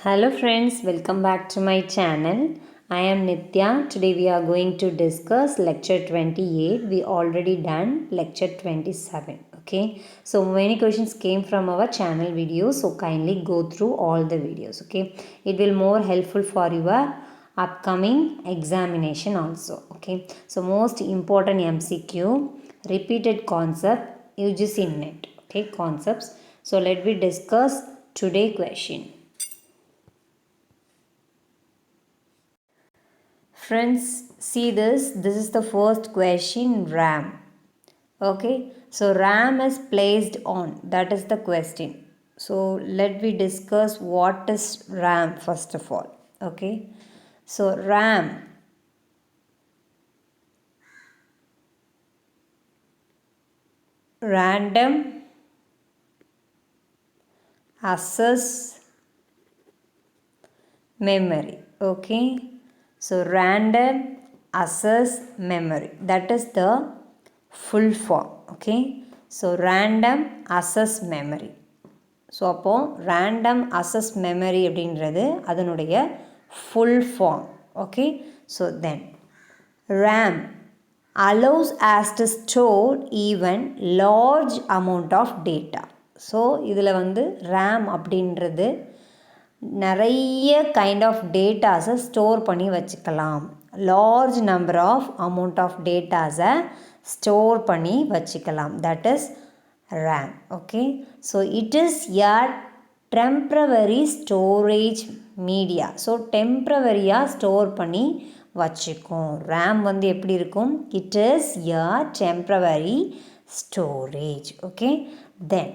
Hello friends, welcome back to my channel. I am Nitya. Today we are going to discuss lecture 28. We already done lecture 27. Okay, so many questions came from our channel videos, so kindly go through all the videos. Okay, it will more helpful for your upcoming examination also. Okay, so most important MCQ, repeated concept, UGC net. Okay, concepts. So let me discuss today question. Friends, see this. This is the first question, RAM. Okay, so RAM is placed on. That is the question. So let me discuss what is RAM first of all. Okay, so RAM, random access memory. Okay, so random access memory, that is the full form. Okay, so random access memory. So அப்போது random access memory அப்படின்றது அதனுடைய full form. Okay, so then RAM allows us to store even large amount of data. So இதில் வந்து RAM அப்படின்றது நிறைய kind of டேட்டாஸை store பண்ணி வச்சுக்கலாம். Large number of amount of டேட்டாஸை ஸ்டோர் பண்ணி வச்சுக்கலாம். That is RAM. Okay, so it is a temporary storage media. So temporary-ஆ ஸ்டோர் பண்ணி வச்சுக்கும். RAM வந்து எப்படி இருக்கும்? It is a temporary storage. Okay, then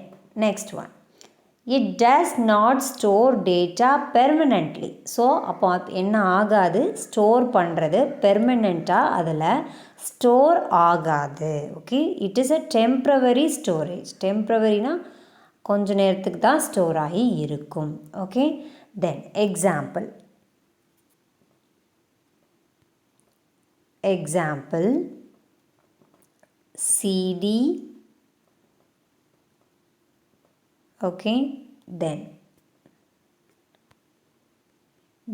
next one, it does not store data permanently. So அப்போ என்ன ஆகாது? ஸ்டோர் பண்ணுறது பெர்மனெண்ட்டாக அதில் ஸ்டோர் ஆகாது. Okay, it is a temporary storage. டெம்ப்ரவரினா கொஞ்ச நேரத்துக்கு தான் ஸ்டோர் ஆகி இருக்கும். Okay, then example CD. Okay, then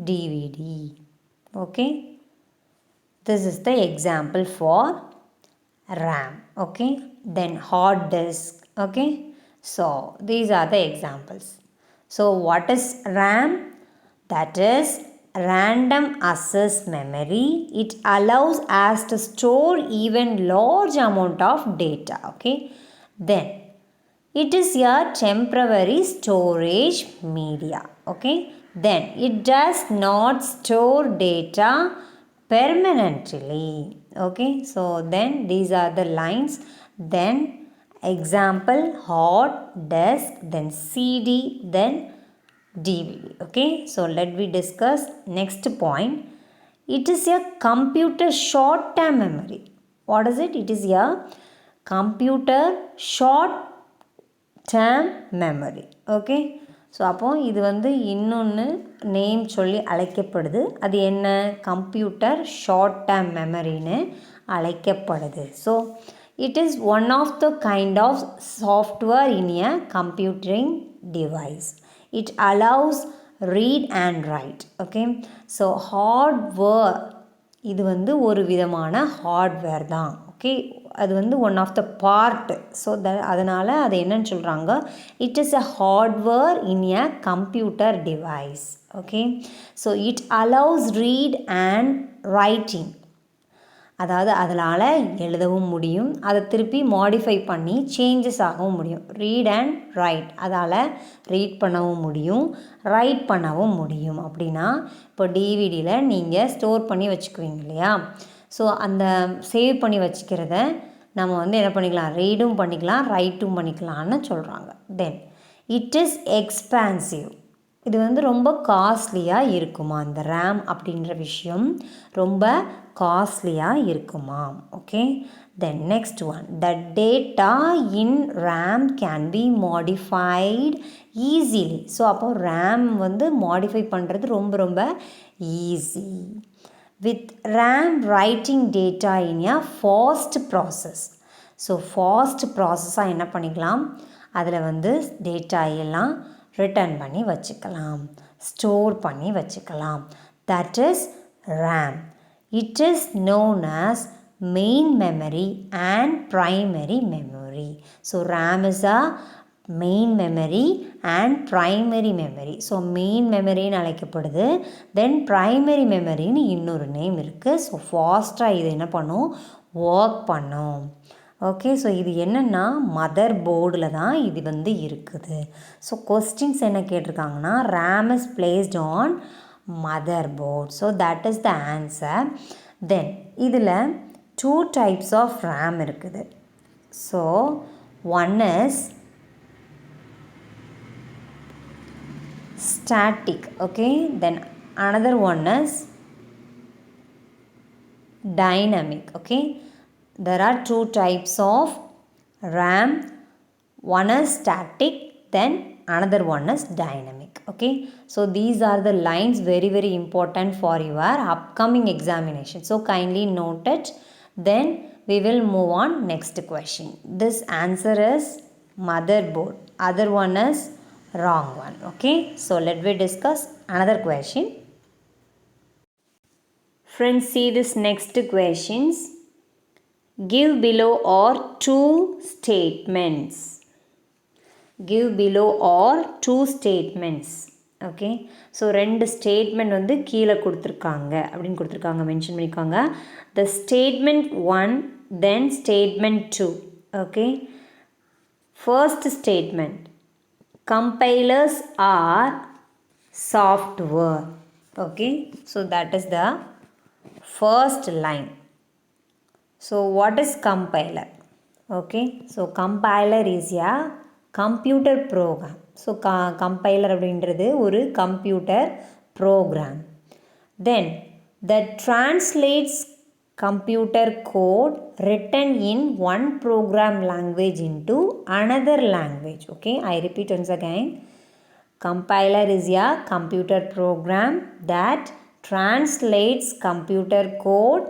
DVD. Okay, this is the example for RAM. Okay, then hard disk. Okay, so these are the examples. So what is RAM? That is random access memory. It allows us to store even large amount of data. Okay, then it is a temporary storage media. Okay, then it does not store data permanently. Okay, so then these are the lines. Then example, hard disk, then CD, then DVD. Okay, so let me discuss next point. It is a computer short term memory. What is it? It is a computer short term memory. Okay, so அப்போது இது வந்து இன்னொன்று name சொல்லி அழைக்கப்படுது. அது என்ன? Computer short term மெமரின்னு அழைக்கப்படுது. So it is one of the kind of software in a computering device. It allows read and write. Okay, so hardware இது வந்து ஒரு விதமான ஹார்ட்வேர் தான். ஓகே, அது வந்து one of the part. So அதனால் அது என்னன்னு சொல்கிறாங்க? It is a hardware in a computer device. Okay, so it allows read and writing. அதாவது அதனால் எழுதவும் முடியும், அதை திருப்பி மாடிஃபை பண்ணி சேஞ்சஸ் ஆகவும் முடியும். ரீட் அண்ட் ரைட், அதால் ரீட் பண்ணவும் முடியும், ரைட் பண்ணவும் முடியும். அப்படின்னா இப்போ டிவிடியில் நீங்கள் ஸ்டோர் பண்ணி வச்சுக்குவீங்க இல்லையா? ஸோ அந்த சேவ் பண்ணி வச்சுக்கிறத நம்ம வந்து என்ன பண்ணிக்கலாம்? ரீடும் பண்ணிக்கலாம், ரைட்டும் பண்ணிக்கலான்னு சொல்கிறாங்க. Then it is expansive. இது வந்து ரொம்ப காஸ்ட்லியாக இருக்குமா? அந்த ரேம் அப்படின்ற விஷயம் ரொம்ப காஸ்ட்லியாக இருக்குமா? Okay, then next one, the data in RAM can be modified easily. So அப்போது ரேம் வந்து மாடிஃபை பண்ணுறது ரொம்ப ரொம்ப easy. with RAM writing data in a fast process. So fast ப்ராசஸாக என்ன பண்ணிக்கலாம்? அதில் வந்து டேட்டா எல்லாம் ரிட்டர்ன் பண்ணி வச்சுக்கலாம். ஸ்டோர் பண்ணி வச்சுக்கலாம். That is RAM. It is known as main memory and primary memory. So RAM is a main memory and primary memory. So main memory னு அழைக்கப்படுது. Then primary memory னு இன்னொரு நேம் இருக்குது. ஸோ ஃபாஸ்ட்டாக இது என்ன பண்ணும், ஒர்க் பண்ணும். ஓகே, ஸோ இது என்னென்னா மதர் போர்டில் தான் இது வந்து இருக்குது. ஸோ கொஸ்டின்ஸ் என்ன கேட்டிருக்காங்கன்னா, RAM is placed on motherboard. So that is the answer. Then இதில் 2 types of RAM இருக்குது. So one is static, okay, then another one is dynamic. Okay, there are 2 types of RAM. One is static, then another one is dynamic. Okay, so these are the lines very important for your upcoming examination, so kindly note it. Then we will move on next question. This answer is motherboard, other one is wrong one. Okay, so let me discuss another question. Friends, see this next questions. Give below are 2 statements. Give below are 2 statements. Okay, so 2 statement வந்து கீழே கொடுத்துருக்காங்க அப்படின்னு கொடுத்துருக்காங்க, mention பண்ணியிருக்காங்க. The statement 1 then statement 2. Okay, first statement, compilers are software. Okay, so that is the first line. So what is compiler? Okay, so compiler is a computer program. So compiler அப்படின்றது ஒரு computer program. Then that translates computer code written in one program language into another language. Okay, I repeat once again. Compiler is a computer program that translates computer code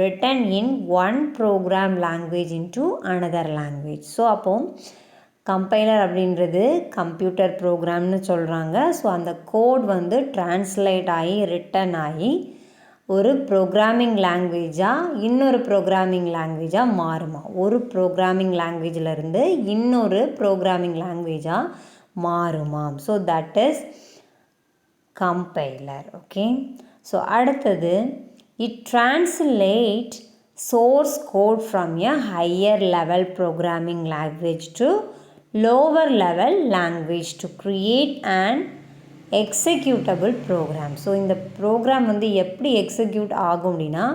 written in one program language into another language. So அப்போ compiler அப்படின்றது computer ப்ரோக்ராம்னு சொல்கிறாங்க. So அந்த code வந்து translate ஆகி return ஆகி ஒரு programming லாங்குவேஜாக இன்னொரு programming லாங்குவேஜாக மாறுமா. ஒரு ப்ரோக்ராமிங் லாங்குவேஜிலேருந்து இன்னொரு ப்ரோக்ராமிங் லாங்குவேஜாக மாறுமாம். So that is compiler. Okay, so அடுத்தது, it translate source code from a higher level programming language to lower level language to create an executable program. So இந்த ப்ரோக்ராம் வந்து எப்படி எக்ஸிக்யூட் ஆகும் அப்படின்னா,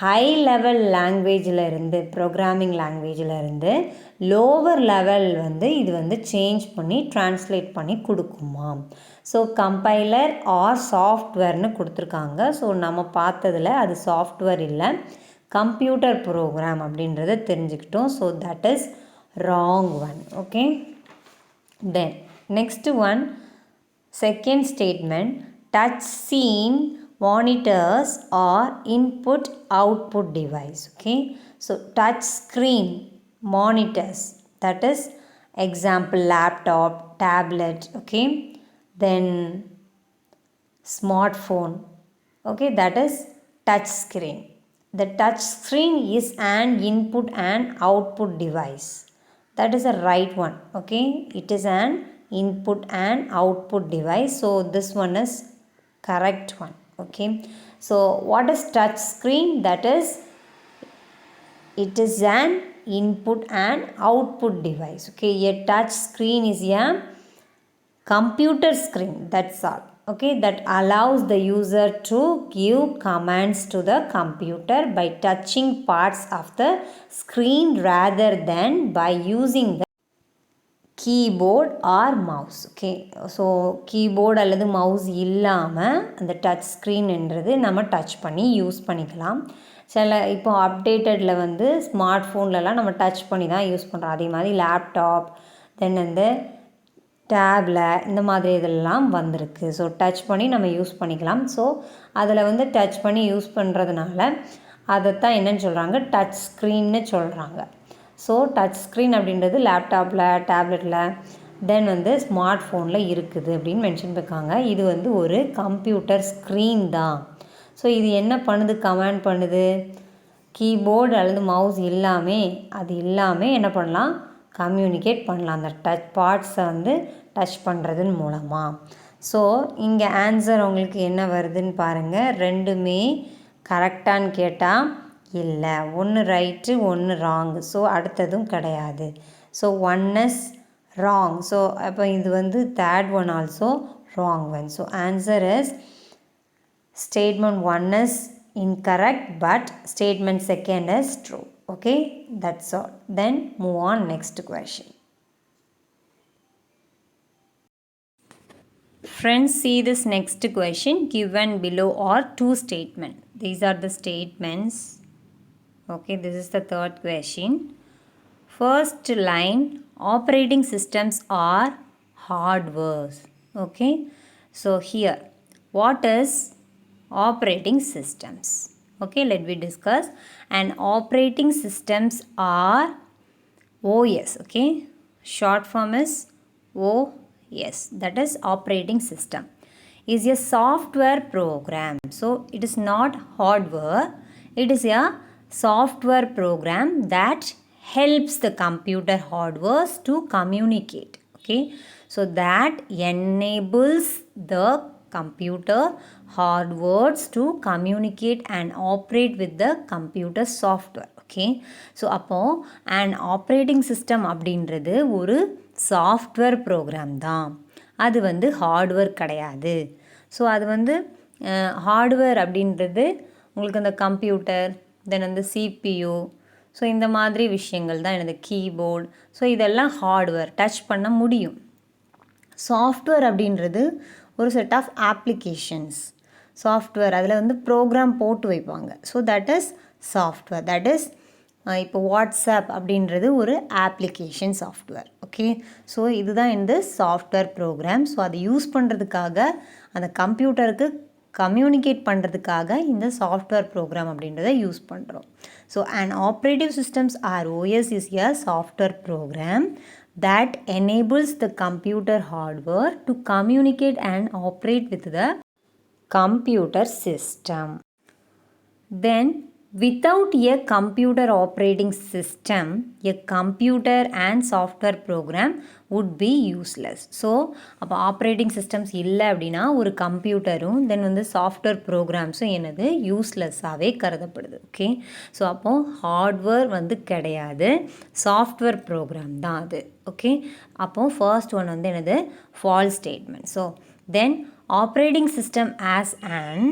ஹை லெவல் லாங்குவேஜில் இருந்து ப்ரோக்ராமிங் லாங்குவேஜில் இருந்து லோவர் லெவல் வந்து இது வந்து சேஞ்ச் பண்ணி ட்ரான்ஸ்லேட் பண்ணி கொடுக்குமாம். ஸோ கம்பைலர் ஆர் சாஃப்ட்வேர்னு கொடுத்துருக்காங்க. ஸோ நம்ம பார்த்ததில் அது சாஃப்ட்வேர் இல்லை, கம்ப்யூட்டர் ப்ரோக்ராம் அப்படின்றத தெரிஞ்சுக்கிட்டோம். So that is wrong one. Okay, then next one, second statement, touch scene monitors are input output device. Okay, so touch screen monitors, that is example laptop, tablet. Okay, then smartphone. Okay, that is touch screen. The touch screen is an input and output device. That is a right one. Okay, it is an input and output device. So this one is correct one. Okay, so what is touch screen? That is, it is an input and output device. Okay, a touch screen is a computer screen, that's all. Okay, that allows the user to give commands to the computer by touching parts of the screen rather than by using the keyboard or mouse. Okay, so keyboard அல்லது mouse இல்லாமல் அந்த touch ஸ்க்ரீன்ன்றது நம்ம touch பண்ணி use பண்ணிக்கலாம். சில இப்போ அப்டேட்டடில் வந்து smart ஃபோன்லலாம் நம்ம டச் பண்ணி தான் யூஸ் பண்ணுறோம். அதே மாதிரி லேப்டாப், தென் வந்து டேபில், இந்த மாதிரி இதெல்லாம் வந்திருக்கு. ஸோ டச் பண்ணி நம்ம யூஸ் பண்ணிக்கலாம். ஸோ அதில் வந்து டச் பண்ணி யூஸ் பண்ணுறதுனால அதைத்தான் என்னன்னு சொல்கிறாங்க, டச் ஸ்க்ரீன்னு சொல்கிறாங்க. ஸோ டச் ஸ்க்ரீன் அப்படின்றது லேப்டாப்பில், டேப்லெட்டில், தென் வந்து ஸ்மார்ட் ஃபோனில் இருக்குது அப்படின்னு மென்ஷன் பண்ணியிருக்காங்க. இது வந்து ஒரு கம்ப்யூட்டர் ஸ்க்ரீன் தான். ஸோ இது என்ன பண்ணுது, கமாண்ட் பண்ணுது, கீபோர்டு அல்லது மவுஸ் அது இல்லாமல் என்ன பண்ணலாம், கம்யூனிகேட் பண்ணலாம் அந்த டச் பார்ட்ஸை வந்து டச் பண்ணுறதன் மூலமாக. ஸோ இங்கே ஆன்சர் உங்களுக்கு என்ன வருதுன்னு பாருங்கள். ரெண்டுமே கரெக்டான்னு கேட்டால் இல்லை, ஒன்று ரைட்டு ஒன்று ராங்கு. ஸோ அடுத்ததும் கிடையாது. So one is wrong. So அப்போ இது வந்து third one also wrong one. So answer is statement 1 is incorrect but statement 2 is true. Okay, that's all. Then move on next question. Friends, see this next question. Given below are two statements. These are the statements. Okay, this is the third question. First line, operating systems are hardware. Okay, so here what is operating systems? Okay, let me discuss. And operating systems are OS. Okay, short form is OS, that is operating system, is a software program. So it is not hardware, it is a software program that helps the computer hardware to communicate. Okay, so that enables the computer hardware to communicate and operate with the computer software. Okay, so அப்போ an operating system அப்படின்றது ஒரு software program தான், அது வந்து hardware கிடையாது. So அது வந்து hardware அப்படின்றது உங்களுக்கு அந்த கம்ப்யூட்டர், தென் அந்த CPU, ஸோ இந்த மாதிரி விஷயங்கள் தான் எனது கீபோர்டு. ஸோ இதெல்லாம் ஹார்ட்வேர், டச் பண்ண முடியும். சாஃப்ட்வேர் அப்படின்றது ஒரு செட் ஆஃப் அப்ளிகேஷன்ஸ். சாஃப்ட்வேர் அதில் வந்து ப்ரோக்ராம் போட்டு வைப்பாங்க. So that is software. That is இப்போ வாட்ஸ்அப் அப்படின்றது ஒரு அப்ளிகேஷன் சாஃப்ட்வேர். ஓகே, ஸோ இதுதான் இந்த சாஃப்ட்வேர் ப்ரோக்ராம். ஸோ அதை யூஸ் பண்ணுறதுக்காக, அந்த கம்ப்யூட்டருக்கு கம்யூனிகேட் பண்ணுறதுக்காக இந்த சாஃப்ட்வேர் ப்ரோக்ராம் அப்படின்றத யூஸ் பண்ணுறோம். So and operative systems or OS is a software program that enables the computer hardware to communicate and operate with the computer system. Then without a computer operating system, a computer and software program would be useless. So அப்போ operating systems இல்லை அப்படின்னா ஒரு கம்ப்யூட்டரும் தென் வந்து software ப்ரோக்ராம்ஸும் என்னது யூஸ்லெஸ்ஸாகவே கருதப்படுது. Okay, so அப்போது hardware வந்து கிடையாது, சாஃப்ட்வேர் ப்ரோக்ராம் தான் அது. ஓகே, அப்போது ஃபர்ஸ்ட் ஒன் வந்து என்னது false statement. So then operating system as an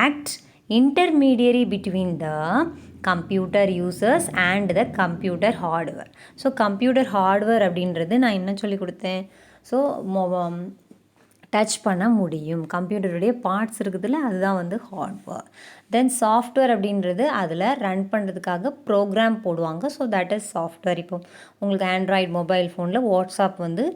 act intermediary between the computer users and the computer hardware. So computer hardware அப்படின்றது நான் என்ன சொல்லி கொடுத்தேன், ஸோ டச் பண்ண முடியும், கம்ப்யூட்டருடைய பார்ட்ஸ் இருக்குதுல்ல, அதுதான் வந்து ஹார்ட்வேர். தென் சாஃப்ட்வேர் அப்படின்றது அதில் ரன் பண்ணுறதுக்காக ப்ரோக்ராம் போடுவாங்க. So that is software. இப்போ உங்களுக்கு ஆண்ட்ராய்டு மொபைல் ஃபோனில் வாட்ஸ்அப் வந்து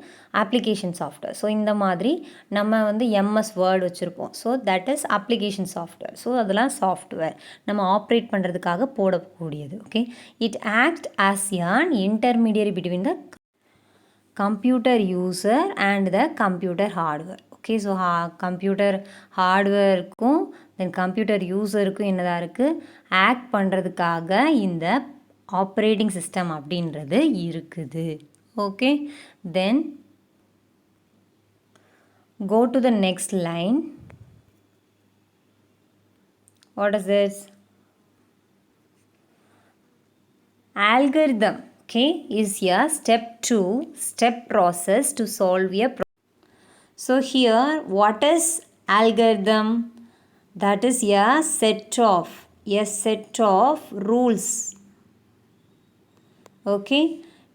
அப்ளிகேஷன் சாஃப்ட்வேர். ஸோ இந்த மாதிரி நம்ம வந்து MS வேர்ட் வச்சுருப்போம். So that is application software. So அதெல்லாம் சாஃப்ட்வேர் நம்ம ஆப்ரேட் பண்ணுறதுக்காக போடக்கூடியது. Okay, it act as an intermediary between the computer user and the computer hardware. Okay, so computer ஹார்ட்வேருக்கும் தென் கம்ப்யூட்டர் யூஸருக்கும் என்னதாக இருக்குது, ஆக்ட் பண்ணுறதுக்காக இந்த ஆப்ரேட்டிங் சிஸ்டம் அப்படின்றது இருக்குது. Okay, then go to the next line. What is this? Algorithm, okay, is a step process to solve a problem. So here what is algorithm? That is a set of rules, okay,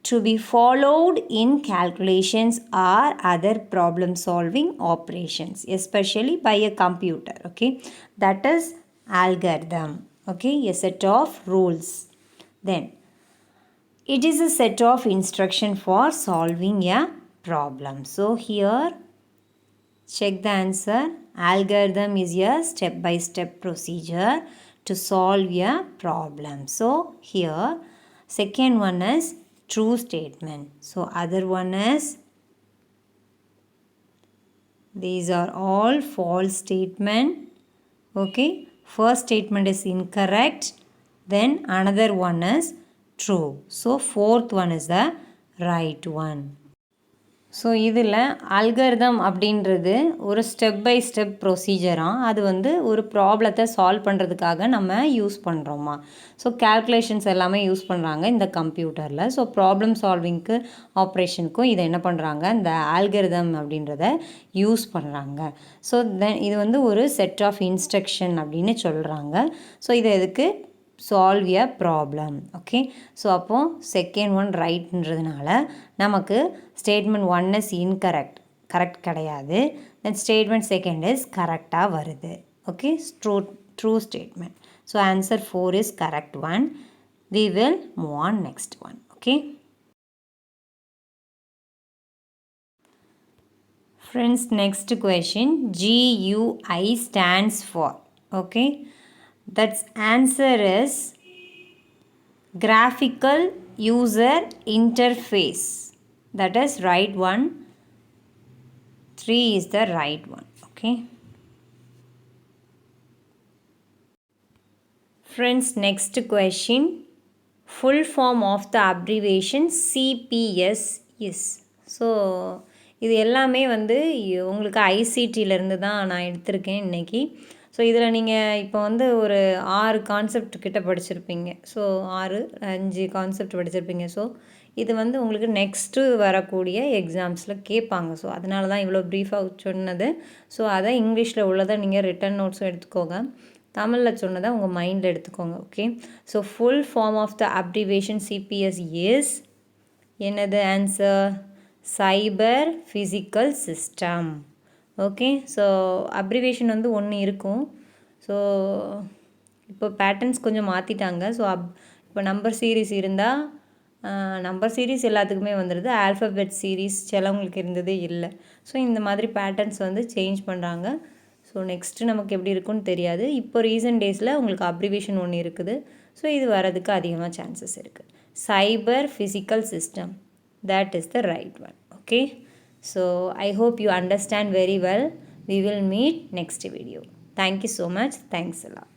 to be followed in calculations or other problem solving operations, especially by a computer. Okay, that is algorithm. Okay, a set of rules. Then it is a set of instruction for solving a problem. So here check the answer. Algorithm is a step-by-step procedure to solve a problem. So here second one is true statement. So other one is These are all false statement. Okay, first statement is incorrect, then another one is true. So fourth one is the right one. So இதில் algorithm அப்படின்றது ஒரு step by step ப்ரொசீஜராக அது வந்து ஒரு ப்ராப்ளத்தை solve பண்ணுறதுக்காக நம்ம use பண்ணுறோமா. ஸோ கேல்குலேஷன்ஸ் எல்லாமே யூஸ் பண்ணுறாங்க இந்த கம்ப்யூட்டரில். ஸோ ப்ராப்ளம் சால்விங்க்கு ஆப்ரேஷனுக்கும் இதை என்ன பண்ணுறாங்க, இந்த ஆல்கரிதம் அப்படின்றத யூஸ் பண்ணுறாங்க. ஸோ தென் இது வந்து ஒரு செட் ஆஃப் இன்ஸ்ட்ரக்ஷன் அப்படின்னு சொல்கிறாங்க. ஸோ இது எதுக்கு, சால்வ் எ ப்ராப்ளம். ஓகே, ஸோ அப்போது செகண்ட் ஒன் ரைட்ன்றதுனால நமக்கு statement one is incorrect, correct கிடையாது. தென் ஸ்டேட்மெண்ட் செகண்ட் இஸ் கரெக்டாக வருது. Okay, true statement. So answer 4 is correct one. We will move on next one. Okay, friends, next question. GUI stands for, okay, that's answer is graphical user interface. That is right one. 3 is the right one. Okay, friends, next question. Full form of the abbreviation CPS is. So இது எல்லாமே வந்து உங்களுக்கு ஐசிடியிலேருந்து தான் நான் எடுத்திருக்கேன் இன்றைக்கி. So இதில் நீங்கள் இப்போ வந்து ஒரு 6 கான்செப்ட் கிட்ட படிச்சிருப்பீங்க. ஸோ 5 கான்செப்ட் படிச்சிருப்பீங்க. ஸோ இது வந்து உங்களுக்கு நெக்ஸ்ட்டு வரக்கூடிய எக்ஸாம்ஸில் கேட்பாங்க. ஸோ அதனால தான் இவ்வளோ ப்ரீஃபாக சொன்னது. ஸோ அதை இங்கிலீஷில் உள்ளதை நீங்கள் ரிட்டன் நோட்ஸும் எடுத்துக்கோங்க, தமிழில் சொன்னதை உங்கள் மைண்டில் எடுத்துக்கோங்க. Okay, so full form of the abbreviation CPS is என்னது answer, cyber physical system. Okay, so abbreviation வந்து ஒன்று இருக்கும். ஸோ இப்போ பேட்டர்ன்ஸ் கொஞ்சம் மாற்றிட்டாங்க. ஸோ இப்போ நம்பர் சீரீஸ் இருந்தால் நம்பர் சீரீஸ் எல்லாத்துக்குமே வந்துடுது, ஆல்ஃபபெட் சீரீஸ் சிலவங்களுக்கு இருந்ததே இல்லை. ஸோ இந்த மாதிரி பேட்டர்ன்ஸ் வந்து சேஞ்ச் பண்ணுறாங்க. ஸோ நெக்ஸ்ட்டு நமக்கு எப்படி இருக்குன்னு தெரியாது. இப்போ ரீசன்ட் டேஸில் உங்களுக்கு அப்ரிவேஷன் ஒன்று இருக்குது. ஸோ இது வரதுக்கு அதிகமாக சான்சஸ் இருக்குது. Cyber physical system, that is the right one. Okay, so I hope you understand very well. We will meet next video. Thank you so much. Thanks a lot.